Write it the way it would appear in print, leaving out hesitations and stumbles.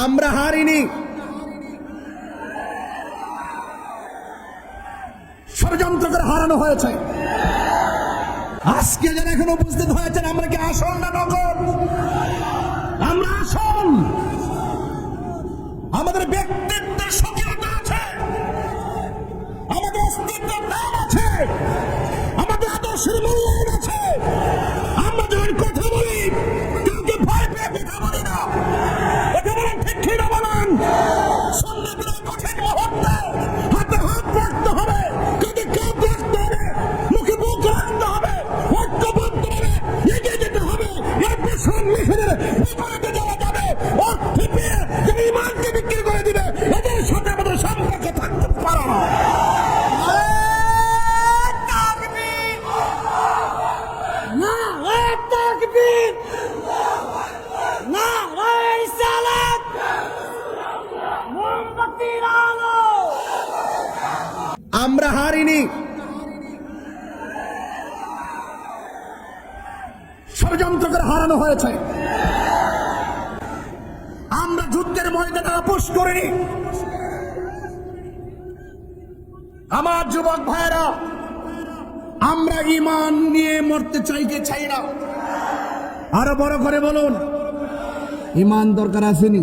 আমরা হারিনি। ষড়যন্ত্র করে হারানো হয়েছে। আজকে যারা এখন উপস্থিত হয়েছেন, আমরা কি আসল না নকল? আমরা আসল। আমাদের ব্যক্তিত্বের স্বকীয়তা আছে, আমাদের অস্তিত্বের দাম আছে, আমাদের আদর্শের মূল্যায়ন আছে। আমরা যখন কথা বলি, কাউকে ভয় পেয়ে কথা বলি না। এটা বলেন ঠিক কি না বলেন? সন্ন্যাসীরা কঠিন মুহূর্তে হাতে হাত রাখতে হবে, কাঁধে কাঁধ রাখতে হবে, মুখে মুখ রাখতে হবে, ঐক্যবদ্ধভাবে এগিয়ে যেতে হবে। এর পেছন মিশনের বিপরীতে যাওয়া যাবে। অর্থ পেয়ে যে ইমানকে বিক্রি করে দিবে, এদের সাথে আমাদের সম্পর্ক থাকতে পারে না। আমরা হারিনি। ষড়যন্ত্র করে হারানো হয়েছে। আমরা যুদ্ধের ময়দানে আপোষ করিনি। আমার যুবক ভাইয়েরা, আমরা ঈমান নিয়ে মরতে চাই না। আরো বড় করে বলুন, ঈমান দরকার আসেনি?